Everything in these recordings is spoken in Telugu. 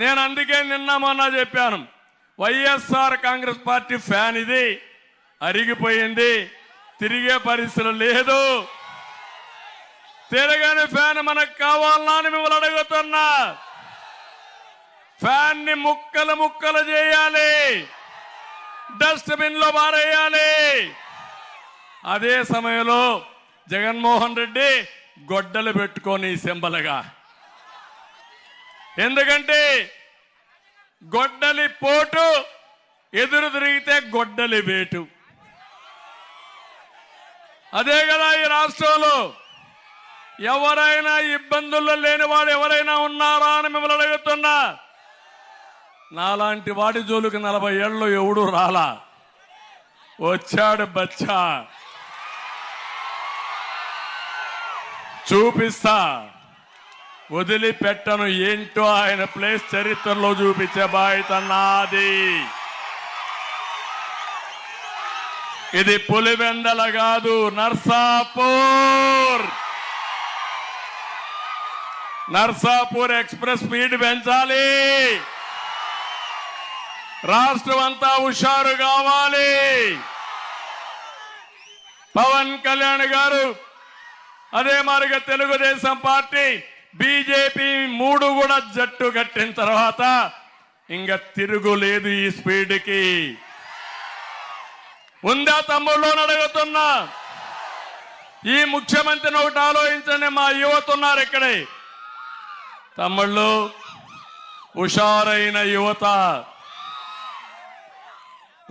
నేను అందుకే నిన్న మొన్న చెప్పాను, వైఎస్ఆర్ కాంగ్రెస్ పార్టీ ఫ్యాన్ ఇది అరిగిపోయింది, తిరిగే పరిస్థితి లేదు. తిరగని ఫ్యాన్ మనకు కావాలన్నా అని మిమ్మల్ని అడుగుతున్నా. ఫ్యాన్ ని ముక్కలు ముక్కలు చేయాలి, డస్ట్బిన్ లో పారేయాలి. అదే సమయంలో జగన్మోహన్ రెడ్డి గొడ్డలు పెట్టుకొని సింబలుగా, ఎందుకంటే గొడ్డలి పోటు ఎదురు తిరిగితే గొడ్డలి వేటు. అదే కదా ఈ రాష్ట్రంలో. ఎవరైనా ఇబ్బందుల్లో లేని వాడు ఎవరైనా ఉన్నారా అని మిమ్మల్ని అడుగుతున్నా. నాలాంటి వాడి జోలికి 40 ఏళ్ళలో ఎవడు రాలా. వచ్చాడు బచ్చా, చూపిస్తా, వదిలిపెట్టను. ఏంటో ఆయన ప్లేస్ చరిత్రలో చూపించే బాధ్యత నాది. ఇది పులివెందల కాదు, నర్సాపూర్. నర్సాపూర్ ఎక్స్ప్రెస్ స్పీడ్ పెంచాలి. రాష్ట్రం అంతా హుషారు కావాలి. పవన్ కళ్యాణ్ గారు, అదే మాదిరిగా తెలుగుదేశం పార్టీ, బీజేపీ 3 కూడా జట్టు కట్టిన తర్వాత ఇంకా తిరుగులేదు ఈ స్పీడ్కి. ఉందా తమ్ముళ్ళు అడుగుతున్నా. ఈ ముఖ్యమంత్రిని ఒకటి ఆలోచించండి. మా యువత ఉన్నారు ఇక్కడే. తమ్ముళ్ళు, హుషారైన యువత.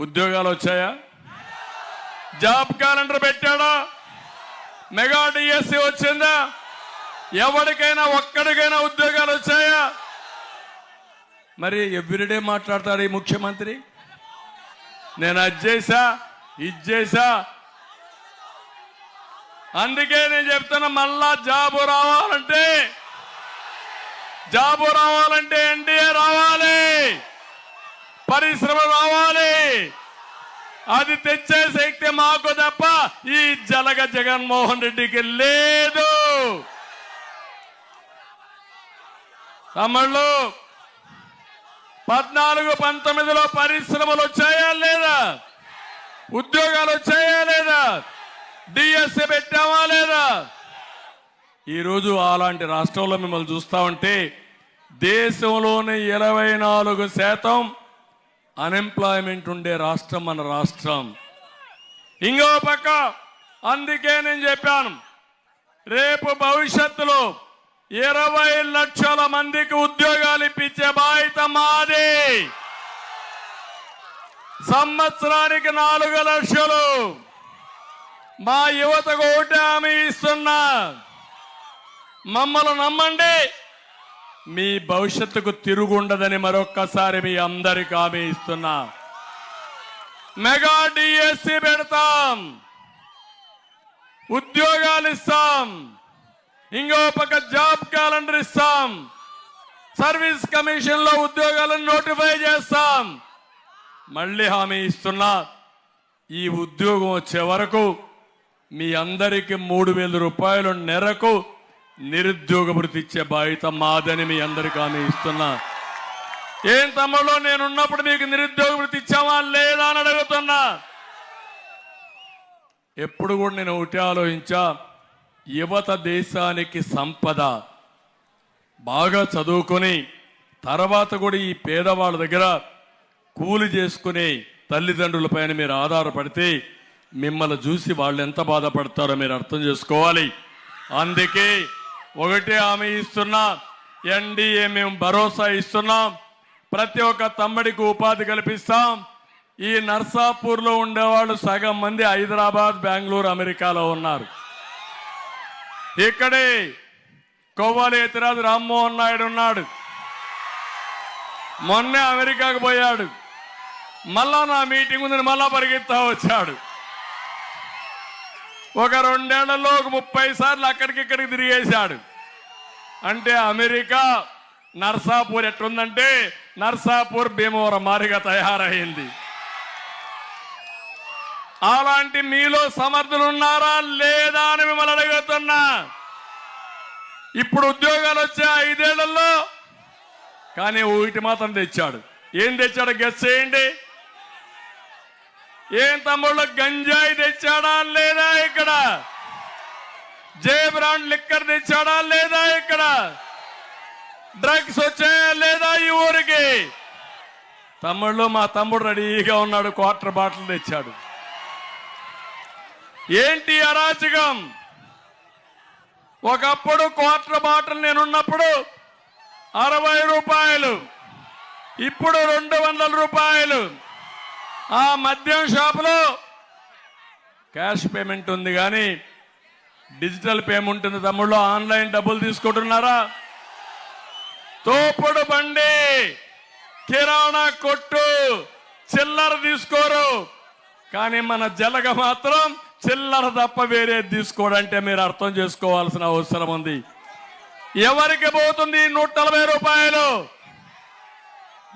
ఉద్యోగాలు వచ్చాయా? జాబ్ క్యాలెండర్ పెట్టాడా? మెగా డిఎస్సి వచ్చిందా? ఎవరికైనా ఒక్కడికైనా ఉద్యోగాలు వచ్చాయా? మరి ఎవ్రీడే మాట్లాడతాడు ఈ ముఖ్యమంత్రి. నేను అది చేశా, ఇది చేశా. అందుకే నేను చెప్తున్నా, మళ్ళా జాబు రావాలంటే ఎన్డీఏ రావాలి, పరిశ్రమ రావాలి. అది తెచ్చే శక్తి మాకు తప్ప ఈ జగన్మోహన్ రెడ్డికి లేదు. తమ్ముళ్ళు, 14-19లో పరిశ్రమలు వచ్చాయా లేదా? ఉద్యోగాలు వచ్చాయా లేదా? డిఎస్సి పెట్టామా లేదా? ఈరోజు అలాంటి రాష్ట్రంలో మిమ్మల్ని చూస్తా ఉంటే దేశంలోనే 24% అన్ఎంప్లాయ్మెంట్ ఉండే రాష్ట్రం మన రాష్ట్రం. ఇంకో పక్క, అందుకే నేను చెప్పాను, రేపు భవిష్యత్తులో 20 లక్షల మందికి ఉద్యోగాలు ఇప్పించే బాధ్యత మాది. సంవత్సరానికి 4 లక్షలు. మా యువతకు ఒకటే హామీ ఇస్తున్నా, మమ్మల్ని నమ్మండి, మీ భవిష్యత్తుకు తిరుగుండదని మరొక్కసారి మీ అందరికి హామీ ఇస్తున్నా. మెగా డిఎస్సి పెడతాం, ఉద్యోగాలు ఇస్తాం, ఇంకో పక్క జాబ్ క్యాలెండర్ ఇస్తాం, సర్వీస్ కమిషన్ లో ఉద్యోగాలను నోటిఫై చేస్తాం. మళ్ళీ హామీ ఇస్తున్నా, ఈ ఉద్యోగం వచ్చే వరకు మీ అందరికి 3,000 రూపాయలు నెలకు నిరుద్యోగ భృతి ఇచ్చే బాధ్యత మాదని మీ అందరికి హామీ ఇస్తున్నా. ఏం తమ్ముళ్ళు, నేనున్నప్పుడు మీకు నిరుద్యోగ భృతి ఇచ్చామా లేదా అని అడుగుతున్నా. ఎప్పుడు కూడా నేను ఒకటి ఆలోచించా, యువత దేశానికి సంపద. బాగా చదువుకొని తర్వాత కూడా ఈ పేదవాళ్ళ దగ్గర కూలి చేసుకునే తల్లిదండ్రులపైన మీరు ఆధారపడితే మిమ్మల్ని చూసి వాళ్ళు ఎంత బాధపడతారో మీరు అర్థం చేసుకోవాలి. అందుకే ఒకటే హామీ ఇస్తున్నా, ఎన్డీఏ మేము భరోసా ఇస్తున్నాం, ప్రతి ఒక్క తమ్ముడికి ఉపాధి కల్పిస్తాం. ఈ నర్సాపూర్లో ఉండేవాళ్ళు సగం మంది హైదరాబాద్, బెంగళూరు, అమెరికాలో ఉన్నారు. ఇక్కడే కొవ్వాలి ఎతిరాజు రామ్మోహన్ నాయుడు ఉన్నాడు, మొన్నే అమెరికాకు పోయాడు. మళ్ళా నా మీటింగ్ ఉందని మళ్ళా పరిగెత్తా వచ్చాడు. ఒక 2 ఏళ్లలో 30 సార్లు అక్కడికి ఇక్కడికి తిరిగేశాడు. అంటే అమెరికా నర్సాపూర్ ఎట్లుందంటే నర్సాపూర్ భీమవరం మారిగా తయారైంది. అలాంటి మీలో సమర్థులు ఉన్నారా లేదా అని మిమ్మల్ని అడుగుతున్నా. ఇప్పుడు ఉద్యోగాలు వచ్చే 5 ఏళ్లలో కానీ ఒకటి మాత్రం తెచ్చాడు. ఏం తెచ్చాడు గెస్ చేయండి. ఏం తమ్ముళ్ళు, గంజాయి తెచ్చాడా లేదా ఇక్కడ? జే బ్రాండ్ లిక్కర్ తెచ్చాడా లేదా ఇక్కడ? డ్రగ్స్ వచ్చాయా లేదా ఈ ఊరికి? తమ్ముళ్ళు, మా తమ్ముడు రెడీగా ఉన్నాడు, క్వార్టర్ బాటిల్ తెచ్చాడు. ఏంటి అరాచకం? ఒకప్పుడు క్వార్టర్ బాటిల్ నేనున్నప్పుడు 60 రూపాయలు, ఇప్పుడు 200 రూపాయలు. ఆ మద్యం షాపులో క్యాష్ పేమెంట్ ఉంది కానీ డిజిటల్ పేమెంట్ ఉంది తమ్ముళ్ళు. ఆన్లైన్ డబ్బులు తీసుకుంటున్నారా? తోపుడు బండి, కిరాణా కొట్టు చిల్లర తీసుకోరు, కానీ మన జలగ మాత్రం చిల్లర తప్ప వేరే తీసుకోడంటే మీరు అర్థం చేసుకోవాల్సిన అవసరం ఉంది. ఎవరికి పోతుంది 140 రూపాయలు?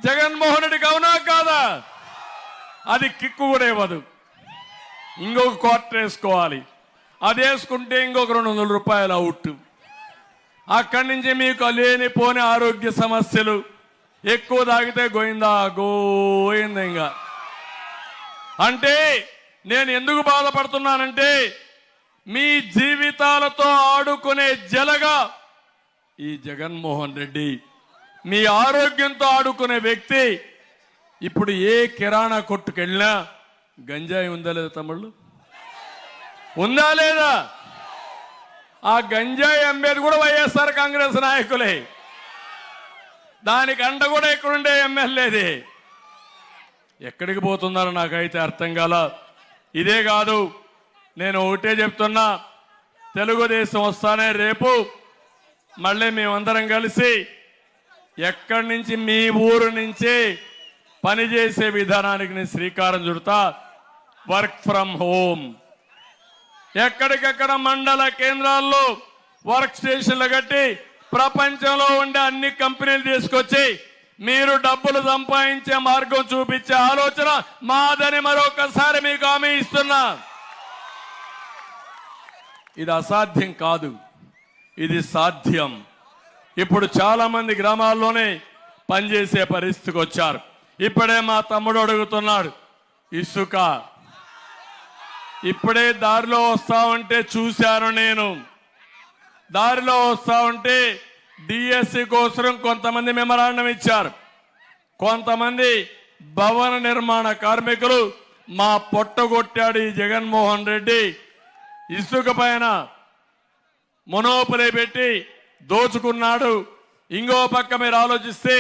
జగన్మోహన్ రెడ్డికి అవునా కాదా? అది కిక్కు కూడా ఇవ్వదు. ఇంకొక క్వార్టర్ వేసుకోవాలి, అది వేసుకుంటే ఇంకొక 200 రూపాయలు అవుట్. అక్కడి నుంచి మీకు లేనిపోని ఆరోగ్య సమస్యలు, ఎక్కువ తాగితే గోయిందా గోయిందా. అంటే నేను ఎందుకు బాధపడుతున్నానంటే మీ జీవితాలతో ఆడుకునే జలగా ఈ జగన్మోహన్ రెడ్డి, మీ ఆరోగ్యంతో ఆడుకునే వ్యక్తి. ఇప్పుడు ఏ కిరాణా కొట్టుకెళ్ళినా గంజాయి ఉందా లేదా తమ్ముళ్ళు? ఉందా లేదా? ఆ గంజాయి అమ్మేది కూడా వైఎస్ఆర్ కాంగ్రెస్ నాయకులే. దానికి అండ కూడా ఎక్కడుండే ఎమ్మెల్యేది. ఎక్కడికి పోతున్నారో నాకైతే అర్థం కాల. ఇదే కాదు, నేను ఒకటే చెప్తున్నా, తెలుగుదేశం వస్తానే రేపు మళ్ళీ మేమందరం కలిసి ఎక్కడి నుంచి మీ ఊరు నుంచి పనిచేసే విధానానికి నేను శ్రీకారం చుడతా. వర్క్ ఫ్రమ్ హోమ్, ఎక్కడికెక్కడ మండల కేంద్రాల్లో వర్క్ స్టేషన్లు కట్టి ప్రపంచంలో ఉండే అన్ని కంపెనీలు తీసుకొచ్చి మీరు డబ్బులు సంపాదించే మార్గం చూపించే ఆలోచన మాదని మరొకసారి మీకు హామీ ఇస్తున్నా. ఇది అసాధ్యం కాదు, ఇది సాధ్యం. ఇప్పుడు చాలా మంది గ్రామాల్లోనే పనిచేసే పరిస్థితికి వచ్చారు. ఇప్పుడే మా తమ్ముడు అడుగుతున్నాడు ఇసుక. ఇప్పుడే దారిలో వస్తా ఉంటే చూశాను నేను. దారిలో వస్తా ఉంటే డిఎస్సి కోసం కొంతమంది మెమరాండం ఇచ్చారు. కొంతమంది భవన నిర్మాణ కార్మికులు మా పొట్టగొట్టాడు ఈ జగన్మోహన్ రెడ్డి, ఇసుక పైన మొనోపలి పెట్టి దోచుకున్నాడు. ఇంకో పక్క మీరు ఆలోచిస్తే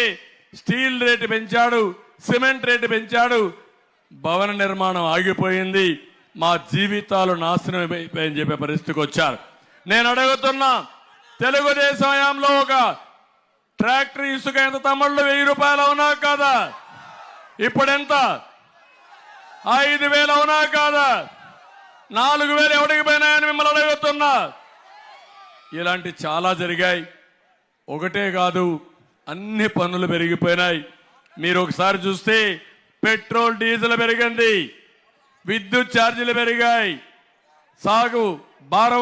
స్టీల్ రేటు పెంచాడు, సిమెంట్ రేటు పెంచాడు, భవన నిర్మాణం ఆగిపోయింది, మా జీవితాలు నాశనం అయిపోయాయని చెప్పే పరిస్థితికి వచ్చారు. నేను అడుగుతున్నా, తెలుగుదేశం హయాంలో ఒక ట్రాక్టర్ ఇసుక ఎంత తమ్ముళ్ళు? 1000 రూపాయలు అవునా కాదా? ఇప్పుడు ఎంత? 5000 అవునా కాదా? 4000 ఎవడికి పోయినాయని మిమ్మల్ని అడుగుతున్నా. ఇలాంటి చాలా జరిగాయి. ఒకటే కాదు, అన్ని పన్నులు పెరిగిపోయినాయి. మీరు ఒకసారి చూస్తే పెట్రోల్ డీజిల్ పెరిగింది, విద్యుత్ ఛార్జీలు పెరిగాయి, సాగు భారం